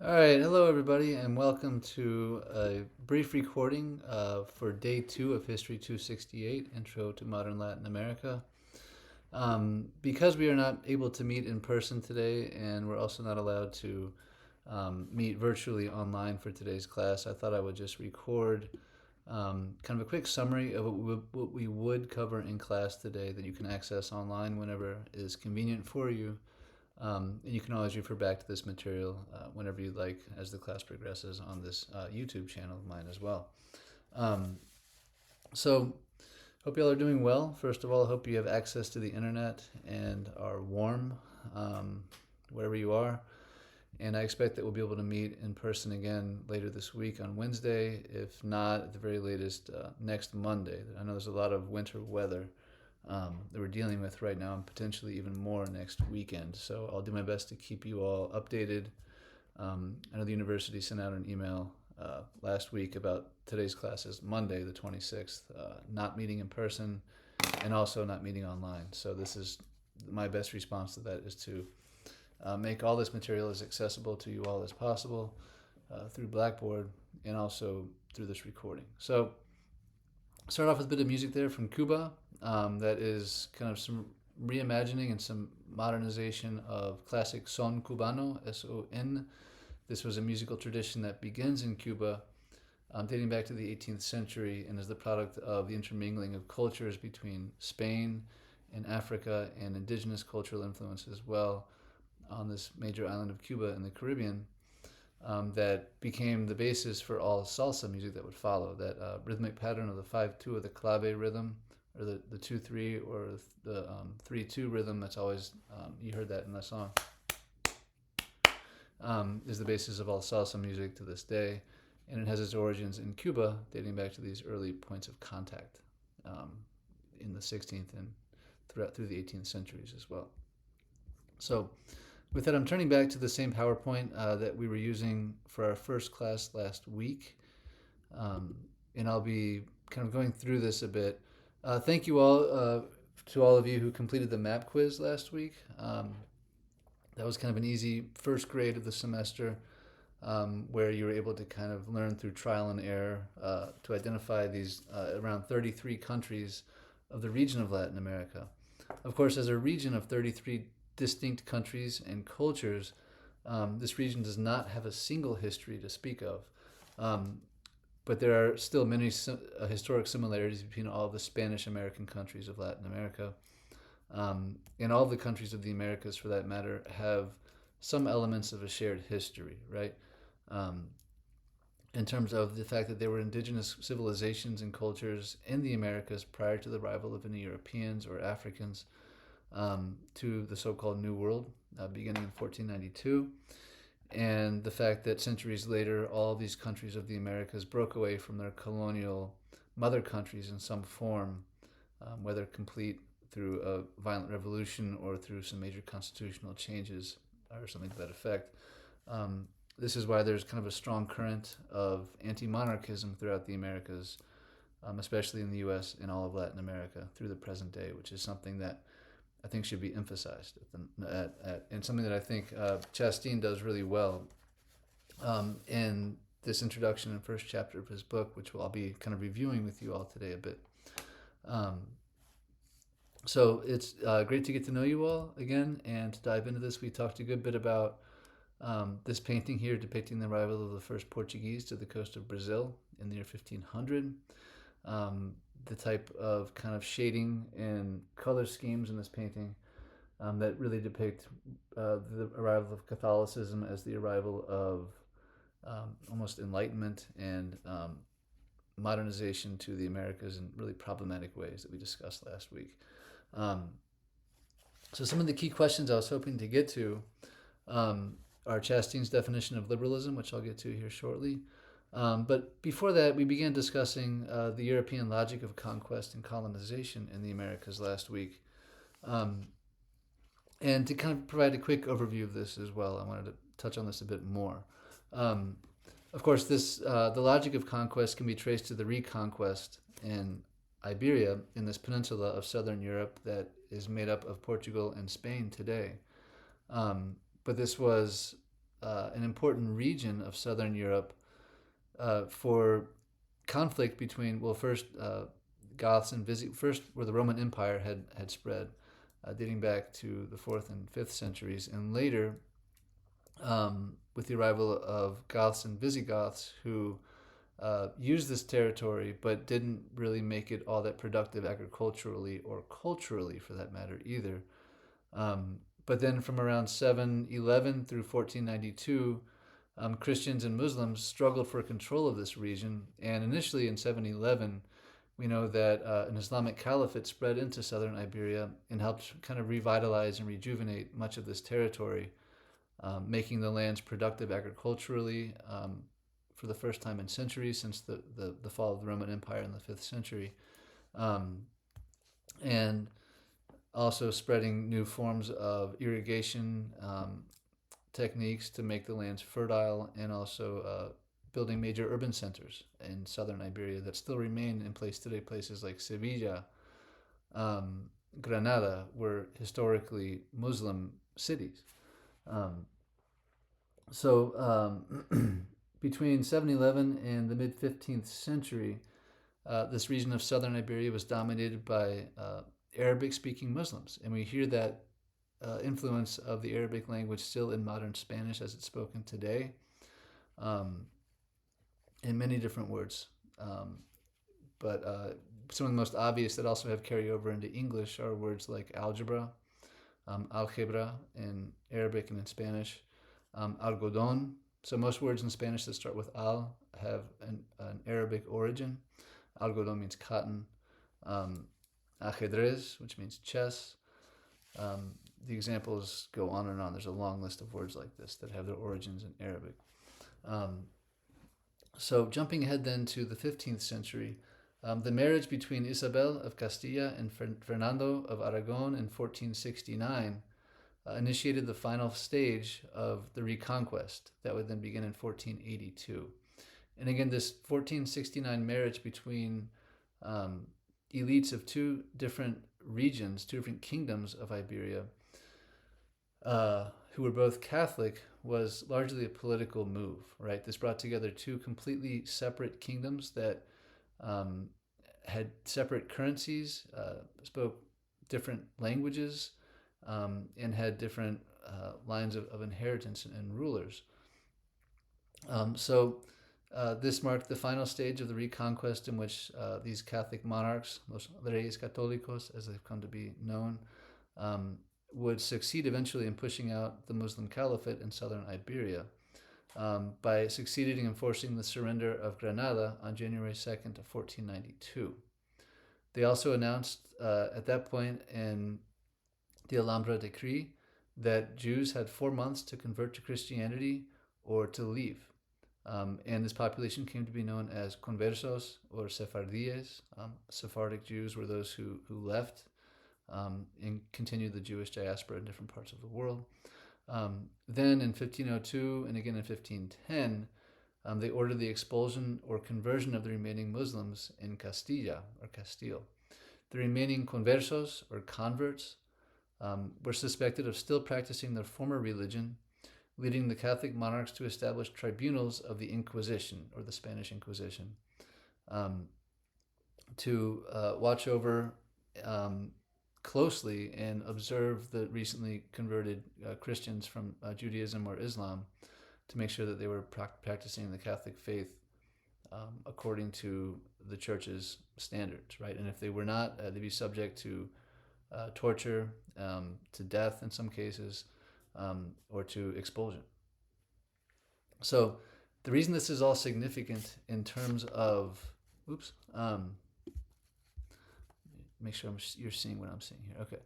All right, hello everybody, and welcome to a brief recording for day 2 of History 268, Intro to Modern Latin America. Because we are not able to meet in person today, and we're also not allowed to meet virtually online for today's class, I thought I would just record kind of a quick summary of what we would cover in class today that you can access online whenever is convenient for you. And you can always refer back to this material whenever you'd like as the class progresses on this YouTube channel of mine as well. So, hope you all are doing well. First of all, I hope you have access to the internet and are warm wherever you are. And I expect that we'll be able to meet in person again later this week on Wednesday, if not at the very latest next Monday. I know there's a lot of winter weather that we're dealing with right now, and potentially even more next weekend. So I'll do my best to keep you all updated. I know the university sent out an email last week about today's classes, Monday the 26th, not meeting in person and also not meeting online. So this is my best response to that, is to make all this material as accessible to you all as possible through Blackboard and also through this recording. So start off with a bit of music there from Cuba. That is kind of some reimagining and some modernization of classic son cubano, S-O-N. This was a musical tradition that begins in Cuba, dating back to the 18th century, and is the product of the intermingling of cultures between Spain and Africa and indigenous cultural influence as well on this major island of Cuba in the Caribbean. That became the basis for all salsa music that would follow. That rhythmic pattern of the 5-2 or the clave rhythm, or the 2-3 or the 3-2 rhythm. That's always, you heard that in the song, is the basis of all salsa music to this day. And it has its origins in Cuba, dating back to these early points of contact in the 16th and through the 18th centuries as well. So with that, I'm turning back to the same PowerPoint that we were using for our first class last week. And I'll be kind of going through this a bit. Thank you all to all of you who completed the map quiz last week. That was kind of an easy first grade of the semester, where you were able to kind of learn through trial and error to identify these around 33 countries of the region of Latin America. Of course, as a region of 33 distinct countries and cultures, this region does not have a single history to speak of. But there are still many historic similarities between all of the Spanish-American countries of Latin America. And all of the countries of the Americas, for that matter, have some elements of a shared history, right? In terms of the fact that there were indigenous civilizations and cultures in the Americas prior to the arrival of any Europeans or Africans to the so-called New World, beginning in 1492. And the fact that centuries later, all these countries of the Americas broke away from their colonial mother countries in some form, whether complete through a violent revolution or through some major constitutional changes or something to that effect. This is why there's kind of a strong current of anti-monarchism throughout the Americas, especially in the U.S. and all of Latin America through the present day, which is something that I think should be emphasized and something that I think Chastain does really well in this introduction and first chapter of his book, which I'll be kind of reviewing with you all today a bit. So it's great to get to know you all again, and to dive into this, we talked a good bit about this painting here depicting the arrival of the first Portuguese to the coast of Brazil in the year 1500. The type of kind of shading and color schemes in this painting that really depict the arrival of Catholicism as the arrival of almost enlightenment and modernization to the Americas in really problematic ways that we discussed last week. Um, so some of the key questions I was hoping to get to are Chastain's definition of liberalism, which I'll get to here shortly. But before that, we began discussing the European logic of conquest and colonization in the Americas last week. Um, and to kind of provide a quick overview of this as well, I wanted to touch on this a bit more. Um, of course, the logic of conquest can be traced to the reconquest in Iberia, in this peninsula of southern Europe that is made up of Portugal and Spain today. But this was an important region of southern Europe for conflict between, well, first Goths and Visigoths, first where the Roman Empire had spread, dating back to the 4th and 5th centuries, and later with the arrival of Goths and Visigoths who used this territory but didn't really make it all that productive agriculturally or culturally for that matter either. But then from around 711 through 1492, Christians and Muslims struggled for control of this region. And initially in 711, we know that an Islamic caliphate spread into southern Iberia and helped kind of revitalize and rejuvenate much of this territory, making the lands productive agriculturally for the first time in centuries since the fall of the Roman Empire in the 5th century. And also spreading new forms of irrigation techniques to make the lands fertile, and also building major urban centers in southern Iberia that still remain in place today. Places like Sevilla, Granada were historically Muslim cities. Between 711 and the mid 15th century, this region of southern Iberia was dominated by Arabic-speaking Muslims, and we hear that influence of the Arabic language still in modern Spanish as it's spoken today, in many different words. But some of the most obvious that also have carryover into English are words like algebra, algebra in Arabic and in Spanish, algodón. So most words in Spanish that start with al have an Arabic origin. Algodón means cotton. Ajedrez, which means chess. The examples go on and on. There's a long list of words like this that have their origins in Arabic. So jumping ahead then to the 15th century, the marriage between Isabel of Castilla and Fernando of Aragon in 1469 initiated the final stage of the Reconquest that would then begin in 1482. And again, this 1469 marriage between elites of two different regions, two different kingdoms of Iberia, who were both Catholic, was largely a political move, right? This brought together two completely separate kingdoms that had separate currencies, spoke different languages, and had different lines of inheritance and rulers. This marked the final stage of the Reconquest, in which these Catholic monarchs, los Reyes Católicos, as they've come to be known, would succeed eventually in pushing out the Muslim Caliphate in southern Iberia by succeeding in enforcing the surrender of Granada on January 2nd of 1492. They also announced at that point in the Alhambra decree that Jews had 4 months to convert to Christianity or to leave. And this population came to be known as conversos or Sephardíes. Sephardic Jews were those who left and continued the Jewish diaspora in different parts of the world. Then in 1502 and again in 1510, they ordered the expulsion or conversion of the remaining Muslims in Castilla or Castile. The remaining conversos or converts were suspected of still practicing their former religion, leading the Catholic monarchs to establish tribunals of the Inquisition, or the Spanish Inquisition, to watch over closely and observe the recently converted Christians from Judaism or Islam, to make sure that they were practicing the Catholic faith according to the church's standards, right? And if they were not, they'd be subject to torture, to death in some cases, or to expulsion. So the reason this is all significant in terms of, oops, make sure you're seeing what I'm seeing here. Okay.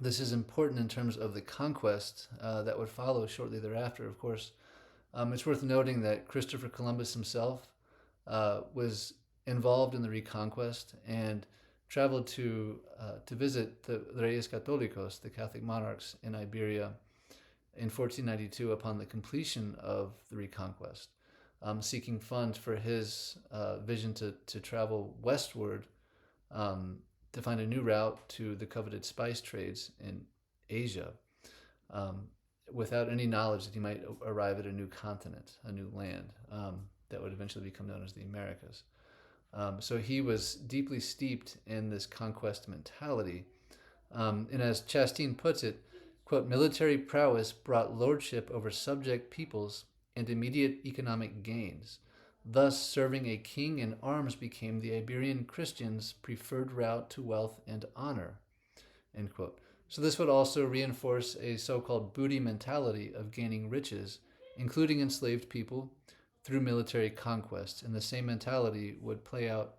This is important in terms of the conquest that would follow shortly thereafter, of course. It's worth noting that Christopher Columbus himself was involved in the Reconquest and traveled to visit the Reyes Católicos, the Catholic monarchs in Iberia, in 1492 upon the completion of the Reconquest, seeking funds for his vision to travel westward to find a new route to the coveted spice trades in Asia, without any knowledge that he might arrive at a new continent, a new land that would eventually become known as the Americas. So he was deeply steeped in this conquest mentality. And as Chastain puts it, quote, military prowess brought lordship over subject peoples and immediate economic gains. Thus, serving a king in arms became the Iberian Christians' preferred route to wealth and honor, end quote. So this would also reinforce a so-called booty mentality of gaining riches, including enslaved people, through military conquest. And the same mentality would play out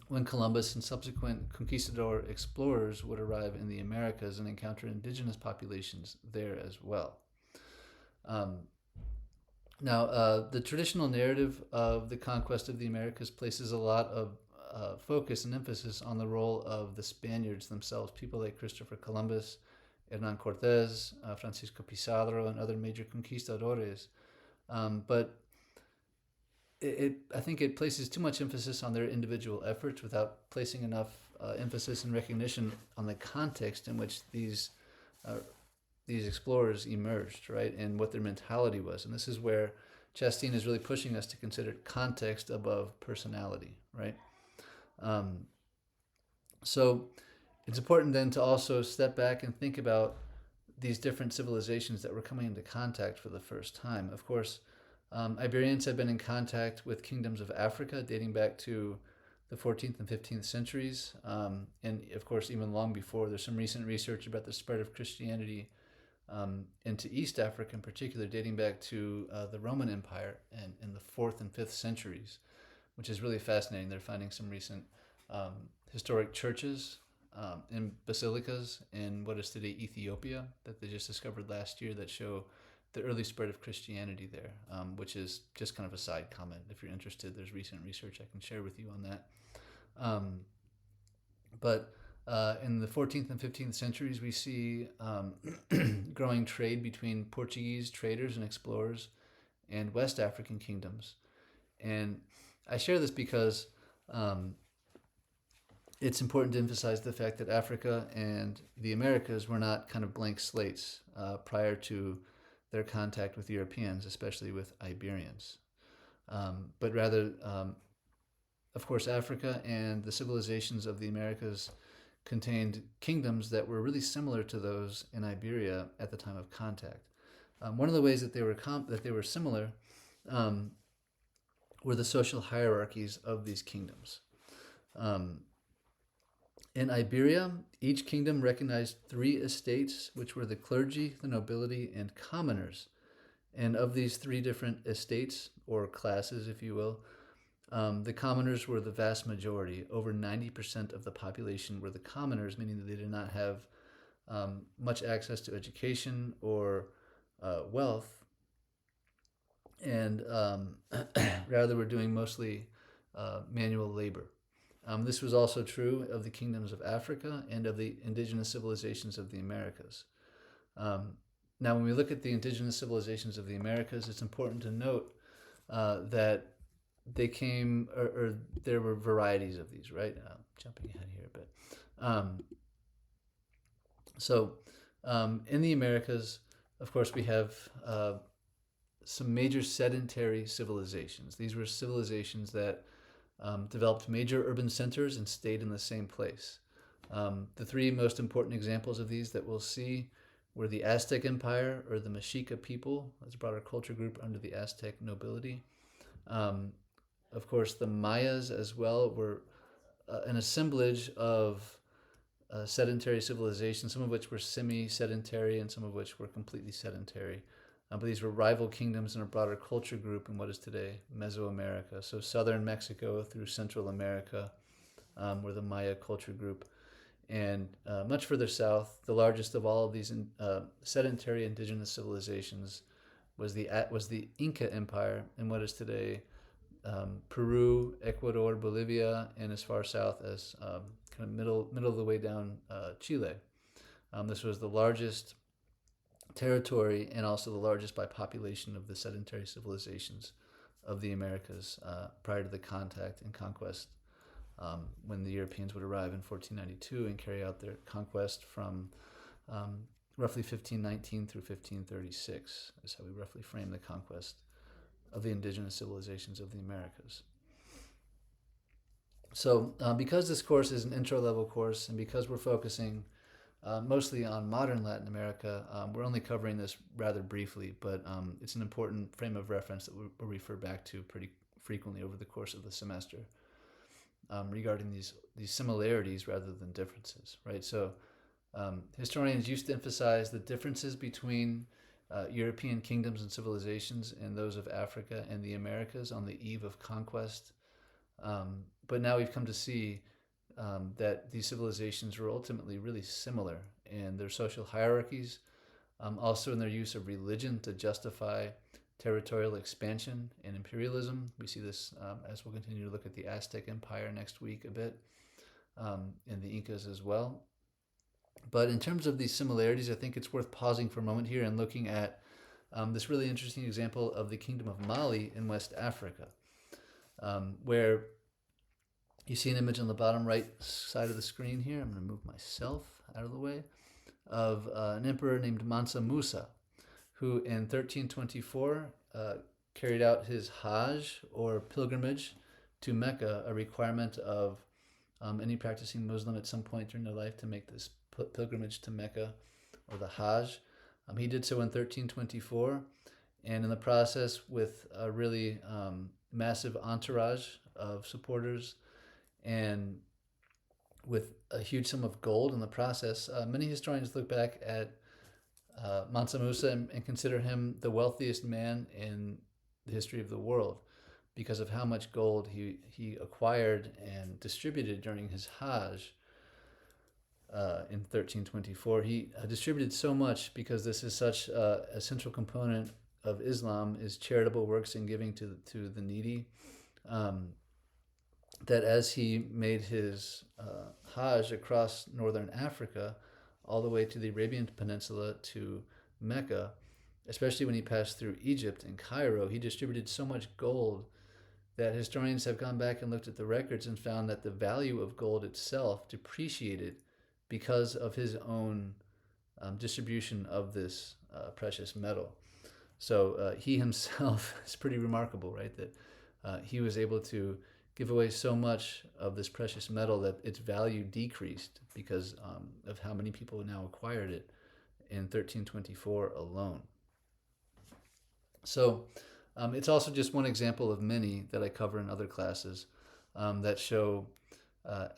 when Columbus and subsequent conquistador explorers would arrive in the Americas and encounter indigenous populations there as well. Now, the traditional narrative of the conquest of the Americas places a lot of focus and emphasis on the role of the Spaniards themselves, people like Christopher Columbus, Hernan Cortés, Francisco Pizarro, and other major conquistadores. But I think it places too much emphasis on their individual efforts without placing enough emphasis and recognition on the context in which these explorers emerged, right, and what their mentality was. And this is where Chastain is really pushing us to consider context above personality, right? So it's important then to also step back and think about these different civilizations that were coming into contact for the first time. Of course, Iberians had been in contact with kingdoms of Africa dating back to the 14th and 15th centuries. And of course, even long before, there's some recent research about the spread of Christianity into East Africa in particular, dating back to the Roman Empire and in the 4th and 5th centuries, which is really fascinating. They're finding some recent historic churches in basilicas in what is today Ethiopia that they just discovered last year that show the early spread of Christianity there, which is just kind of a side comment. If you're interested, there's recent research I can share with you on that. But in the 14th and 15th centuries, we see growing trade between Portuguese traders and explorers and West African kingdoms. And I share this because it's important to emphasize the fact that Africa and the Americas were not kind of blank slates prior to their contact with Europeans, especially with Iberians. But rather, of course, Africa and the civilizations of the Americas contained kingdoms that were really similar to those in Iberia at the time of contact. One of the ways that they were similar were the social hierarchies of these kingdoms. In Iberia, each kingdom recognized 3 estates, which were the clergy, the nobility, and commoners. And of these 3 different estates, or classes, if you will, the commoners were the vast majority. Over 90% of the population were the commoners, meaning that they did not have much access to education or wealth, and rather were doing mostly manual labor. This was also true of the kingdoms of Africa and of the indigenous civilizations of the Americas. Now, when we look at the indigenous civilizations of the Americas, it's important to note that they came, or there were varieties of these, right? Jumping ahead here a bit. So in the Americas, of course, we have some major sedentary civilizations. These were civilizations that developed major urban centers and stayed in the same place. The 3 most important examples of these that we'll see were the Aztec Empire, or the Mexica people, as a broader culture group under the Aztec nobility. Of course, the Mayas as well were an assemblage of sedentary civilizations, some of which were semi-sedentary and some of which were completely sedentary. But these were rival kingdoms in a broader culture group in what is today Mesoamerica. So southern Mexico through Central America were the Maya culture group. And much further south, the largest of all of these sedentary indigenous civilizations was the Inca Empire in what is today Peru, Ecuador, Bolivia, and as far south as kind of middle of the way down Chile. This was the largest territory and also the largest by population of the sedentary civilizations of the Americas prior to the contact and conquest when the Europeans would arrive in 1492 and carry out their conquest from roughly 1519 through 1536 is how we roughly frame the conquest of the indigenous civilizations of the Americas. So because this course is an intro-level course and because we're focusing mostly on modern Latin America, we're only covering this rather briefly, but it's an important frame of reference that we'll refer back to pretty frequently over the course of the semester regarding these similarities rather than differences, right? So historians used to emphasize the differences between European kingdoms and civilizations and those of Africa and the Americas on the eve of conquest. But now we've come to see that these civilizations were ultimately really similar in their social hierarchies, also in their use of religion to justify territorial expansion and imperialism. We see this as we'll continue to look at the Aztec Empire next week a bit, and the Incas as well. But in terms of these similarities, I think it's worth pausing for a moment here and looking at this really interesting example of the Kingdom of Mali in West Africa, where you see an image on the bottom right side of the screen here. I'm going to move myself out of the way, of an emperor named Mansa Musa, who in 1324 carried out his Hajj, or pilgrimage, to Mecca, a requirement of any practicing Muslim at some point during their life to make this pilgrimage to Mecca, or the Hajj. He did so in 1324, and in the process, with a really massive entourage of supporters and with a huge sum of gold in the process, many historians look back at Mansa Musa and consider him the wealthiest man in the history of the world because of how much gold he acquired and distributed during his Hajj in 1324. He distributed so much because this is such a central component of Islam, is charitable works and giving to the needy, that as he made his Hajj across northern Africa all the way to the Arabian Peninsula to Mecca, especially when he passed through Egypt and Cairo, he distributed so much gold that historians have gone back and looked at the records and found that the value of gold itself depreciated because of his own distribution of this precious metal. So he himself is pretty remarkable, right? That he was able to give away so much of this precious metal that its value decreased because of how many people now acquired it in 1324 alone. So it's also just one example of many that I cover in other classes that show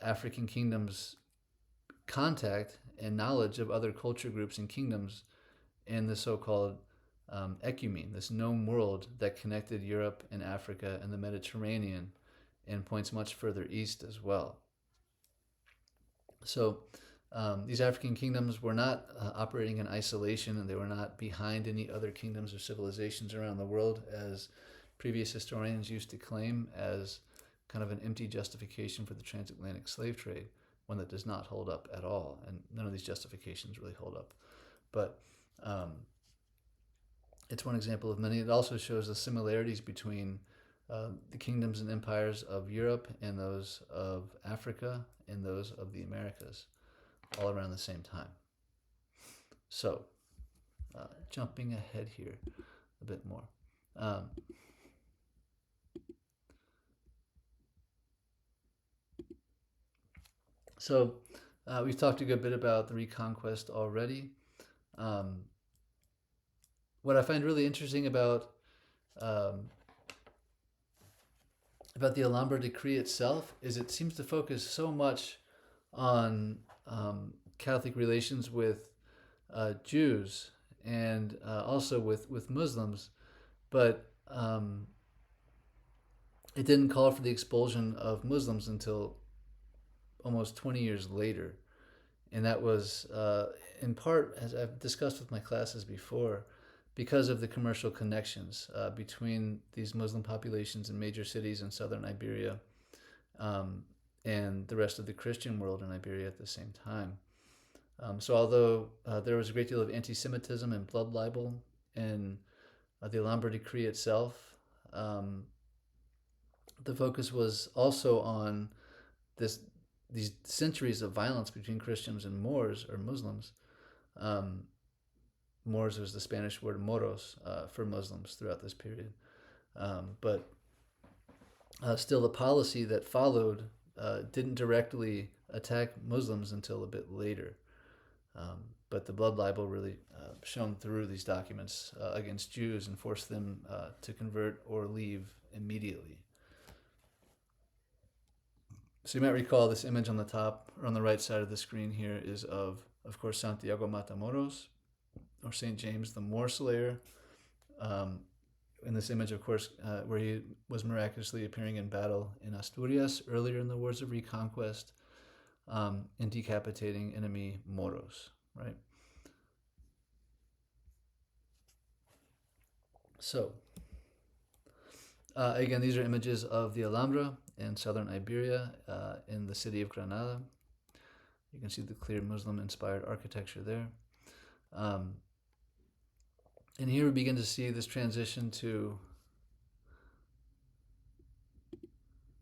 African kingdoms' contact and knowledge of other culture groups and kingdoms in the so-called ecumene, this known world that connected Europe and Africa and the Mediterranean and points much further east as well. So these African kingdoms were not operating in isolation, and they were not behind any other kingdoms or civilizations around the world, as previous historians used to claim as kind of an empty justification for the transatlantic slave trade, one that does not hold up at all, and none of these justifications really hold up. But it's one example of many. It also shows the similarities between the kingdoms and empires of Europe and those of Africa and those of the Americas, all around the same time. So, jumping ahead here a bit more. So, we've talked a good bit about the Reconquest already. What I find really interesting about about the Alhambra decree itself is it seems to focus so much on Catholic relations with Jews and also with Muslims, but it didn't call for the expulsion of Muslims until almost 20 years later. And that was in part, as I've discussed with my classes before, because of the commercial connections between these Muslim populations in major cities in southern Iberia um, and the rest of the Christian world in Iberia at the same time. So although there was a great deal of anti-Semitism and blood libel in the Alhambra decree itself, um, the focus was also on this these centuries of violence between Christians and Moors or Muslims. Um, Moors was the Spanish word moros for Muslims throughout this period. But still, the policy that followed didn't directly attack Muslims until a bit later. But the blood libel really shone through these documents against Jews and forced them to convert or leave immediately. So you might recall this image on the top or on the right side of the screen here is of course, Santiago Matamoros, or St. James the Moor Slayer. In this image, of course, where he was miraculously appearing in battle in Asturias earlier in the Wars of Reconquest and decapitating enemy Moros, right? So, again, these are images of the Alhambra in southern Iberia in the city of Granada. You can see the clear Muslim-inspired architecture there. And here we begin to see this transition to